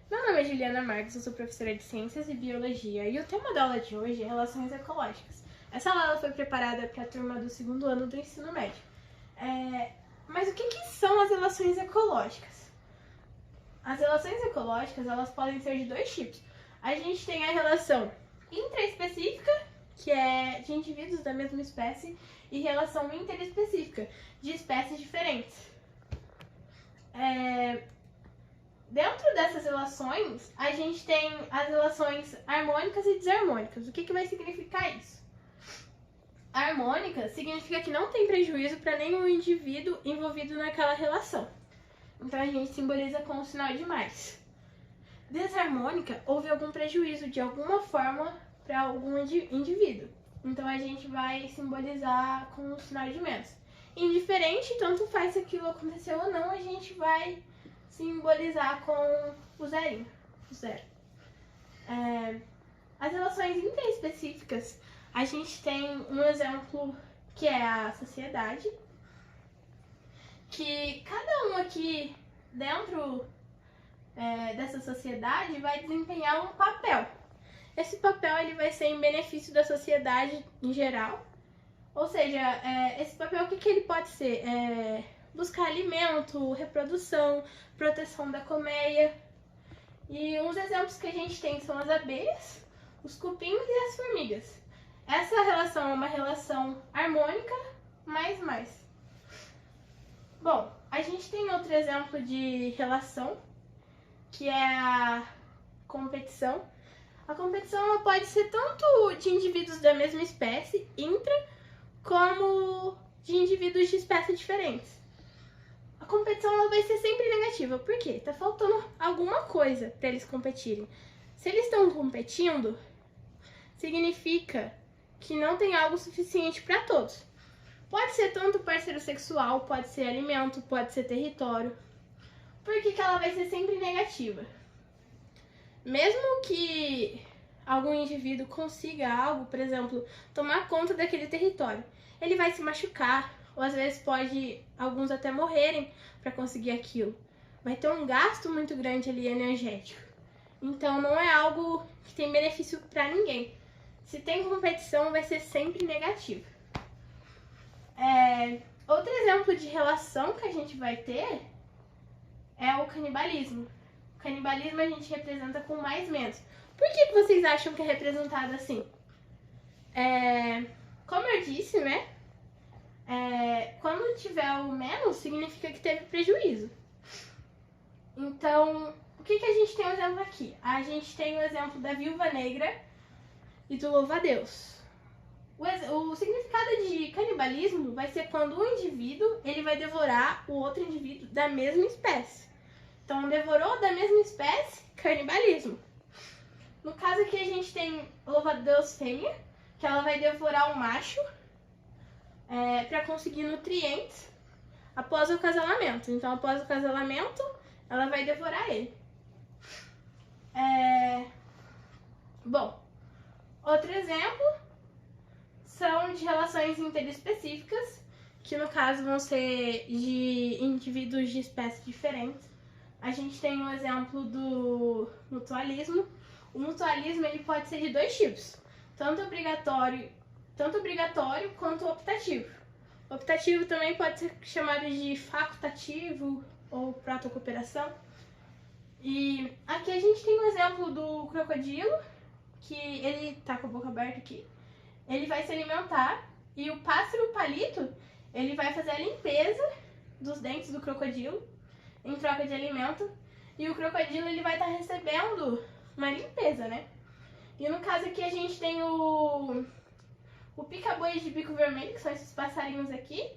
Meu nome é Juliana Marques, eu sou professora de Ciências e Biologia e o tema da aula de hoje é Relações Ecológicas. Essa aula foi preparada para a turma do segundo ano do ensino médio. Mas o que são as relações ecológicas? As relações ecológicas elas podem ser de dois tipos. A gente tem a relação intraespecífica, que é de indivíduos da mesma espécie, e relação interespecífica, de espécies diferentes. Dentro dessas relações, a gente tem as relações harmônicas e desarmônicas. O que vai significar isso? Harmônica significa que não tem prejuízo para nenhum indivíduo envolvido naquela relação. Então a gente simboliza com o sinal de mais. Desarmônica, houve algum prejuízo de alguma forma para algum indivíduo. Então a gente vai simbolizar com o sinal de menos. Indiferente, tanto faz se aquilo aconteceu ou não, a gente vai simbolizar com o zerinho, o zero. As relações interespecíficas, a gente tem um exemplo que é a sociedade, que cada um aqui dentro dessa sociedade vai desempenhar um papel. Esse papel ele vai ser em benefício da sociedade em geral. Ou seja, esse papel o que ele pode ser? Buscar alimento, reprodução, proteção da colmeia. E uns exemplos que a gente tem são as abelhas, os cupins e as formigas. Essa relação é uma relação harmônica, mais. Bom, a gente tem outro exemplo de relação, que é a competição. A competição ela pode ser tanto de indivíduos da mesma espécie, como de indivíduos de espécies diferentes. A competição ela vai ser sempre negativa. Por quê? Tá faltando alguma coisa para eles competirem. Se eles estão competindo, significa que não tem algo suficiente para todos. Pode ser tanto parceiro sexual, pode ser alimento, pode ser território. Por que ela vai ser sempre negativa? Mesmo que algum indivíduo consiga algo, por exemplo, tomar conta daquele território, ele vai se machucar, ou às vezes alguns até morrerem para conseguir aquilo. Vai ter um gasto muito grande ali energético. Então não é algo que tem benefício para ninguém. Se tem competição, vai ser sempre negativo. Outro exemplo de relação que a gente vai ter é o canibalismo. O canibalismo a gente representa com mais/menos. Por que vocês acham que é representado assim? Como eu disse, né? Quando tiver o menos, significa que teve prejuízo. Então, o que a gente tem um exemplo aqui? A gente tem o exemplo da viúva negra e do louva-a-Deus. O significado de canibalismo vai ser quando um indivíduo ele vai devorar o outro indivíduo da mesma espécie. Então, devorou da mesma espécie, canibalismo. No caso aqui, a gente tem louva-a-Deus fêmea, que ela vai devorar o macho para conseguir nutrientes após o acasalamento. Então, após o acasalamento, ela vai devorar ele. Bom, outro exemplo são de relações interespecíficas, que no caso vão ser de indivíduos de espécies diferentes. A gente tem um exemplo do mutualismo. O mutualismo ele pode ser de dois tipos, tanto obrigatório quanto optativo. Optativo também pode ser chamado de facultativo ou protocooperação. E aqui a gente tem um exemplo do crocodilo, que ele tá com a boca aberta aqui. Ele vai se alimentar e o pássaro palito, ele vai fazer a limpeza dos dentes do crocodilo em troca de alimento. E o crocodilo ele vai estar recebendo uma limpeza, né? E no caso aqui a gente tem o pica-boi de bico vermelho, que são esses passarinhos aqui,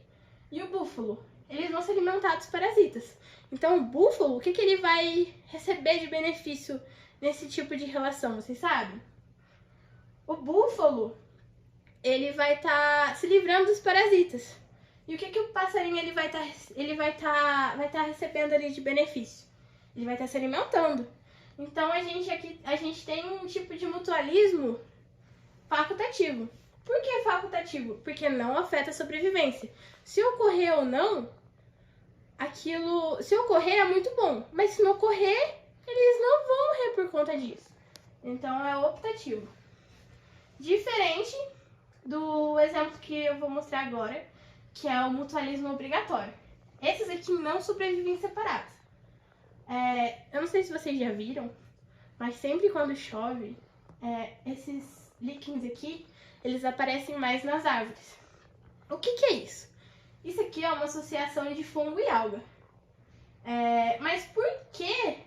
e o búfalo. Eles vão se alimentar dos parasitas. Então o búfalo, o que ele vai receber de benefício nesse tipo de relação, vocês sabem? O búfalo, ele vai estar se livrando dos parasitas. E o que o passarinho ele vai estar recebendo ali de benefício? Ele vai estar se alimentando. Então a gente tem um tipo de mutualismo facultativo. Por que facultativo? Porque não afeta a sobrevivência. Se ocorrer ou não, se ocorrer é muito bom, mas se não ocorrer, eles não vão por conta disso. Então é optativo. Diferente do exemplo que eu vou mostrar agora, que é o mutualismo obrigatório. Esses aqui não sobrevivem separados. Eu não sei se vocês já viram, mas sempre quando chove, esses líquens aqui, eles aparecem mais nas árvores. O que é isso? Isso aqui é uma associação de fungo e alga. Mas por que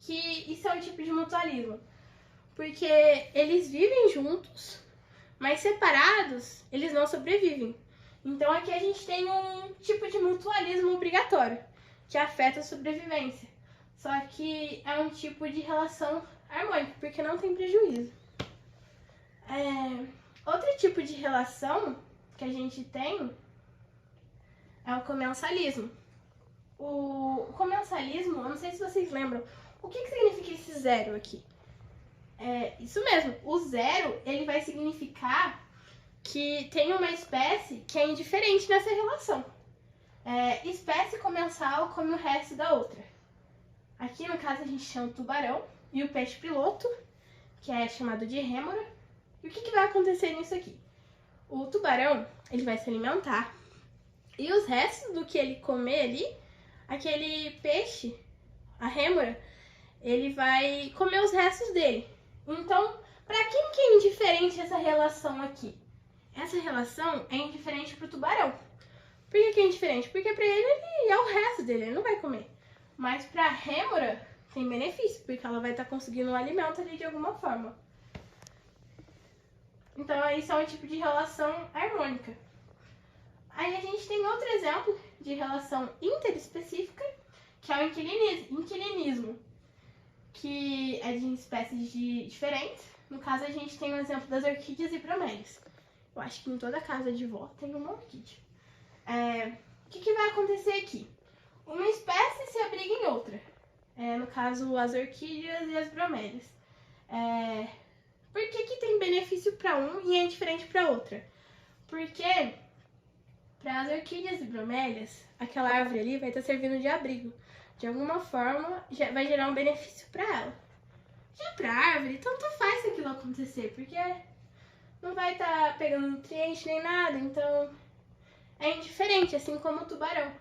isso é um tipo de mutualismo? Porque eles vivem juntos, mas separados, eles não sobrevivem. Então aqui a gente tem um tipo de mutualismo obrigatório, que afeta a sobrevivência. Só que é um tipo de relação harmônica, porque não tem prejuízo. Outro tipo de relação que a gente tem é o comensalismo. O comensalismo, eu não sei se vocês lembram, o que significa esse zero aqui? Isso mesmo, o zero, ele vai significar que tem uma espécie que é indiferente nessa relação. Espécie comensal come o resto da outra. Aqui, no caso, a gente chama o tubarão e o peixe piloto, que é chamado de rêmora. E o que vai acontecer nisso aqui? O tubarão, ele vai se alimentar e os restos do que ele comer ali, aquele peixe, a rêmora, ele vai comer os restos dele. Então, para quem que é indiferente essa relação aqui? Essa relação é indiferente para o tubarão. Por que é indiferente? Porque para ele é o resto dele, ele não vai comer. Mas para a rêmora tem benefício, porque ela vai estar conseguindo o alimento ali de alguma forma. Então, isso é um tipo de relação harmônica. Aí a gente tem outro exemplo de relação interespecífica, que é o inquilinismo, que é de espécies diferentes. No caso, a gente tem o exemplo das orquídeas e bromélias. Eu acho que em toda casa de vó tem uma orquídea. O que vai acontecer aqui? Uma espécie se abriga em outra. No caso, as orquídeas e as bromélias. Por que tem benefício para um e é indiferente para outra? Porque para as orquídeas e bromélias, aquela árvore ali vai estar servindo de abrigo. De alguma forma, vai gerar um benefício para ela. Já para a árvore, tanto faz se aquilo acontecer, porque não vai estar pegando nutriente nem nada, então é indiferente, assim como o tubarão.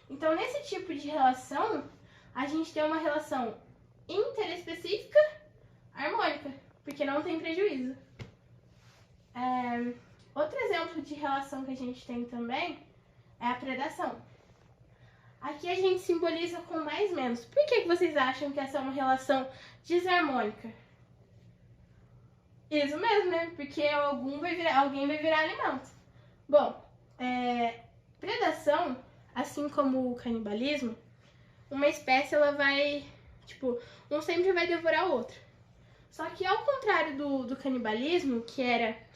Então, nesse tipo de relação, a gente tem uma relação interespecífica harmônica, porque não tem prejuízo. Outro exemplo de relação que a gente tem também é a predação. Aqui a gente simboliza com mais menos. Por que vocês acham que essa é uma relação desarmônica? Isso mesmo, né? Porque alguém vai virar alimento. Bom, predação, assim como o canibalismo, uma espécie ela vai, um sempre vai devorar o outro. Só que ao contrário do canibalismo, que era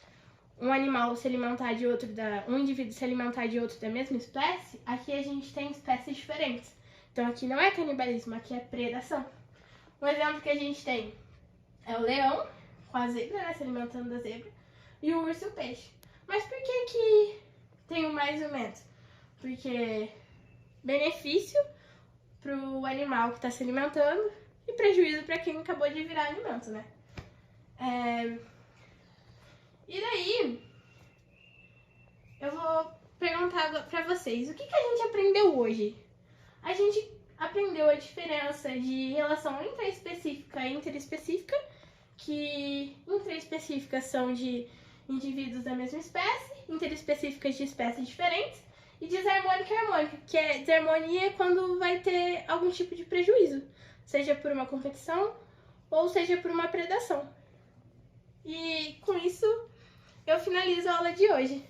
um animal se alimentar de outro, um indivíduo se alimentar de outro da mesma espécie, aqui a gente tem espécies diferentes. Então aqui não é canibalismo, aqui é predação. Um exemplo que a gente tem é o leão, com a zebra, né, se alimentando da zebra, e o urso e o peixe. Mas por que tem o mais ou menos? Porque benefício para o animal que está se alimentando e prejuízo para quem acabou de virar alimento, né? E daí, eu vou perguntar para vocês, o que a gente aprendeu hoje? A gente aprendeu a diferença de relação intraespecífica e interespecífica, que intraespecíficas são de indivíduos da mesma espécie, interespecíficas de espécies diferentes, e desarmônica e harmônica, que desarmonia é quando vai ter algum tipo de prejuízo, seja por uma competição ou seja por uma predação. E com isso, eu finalizo a aula de hoje.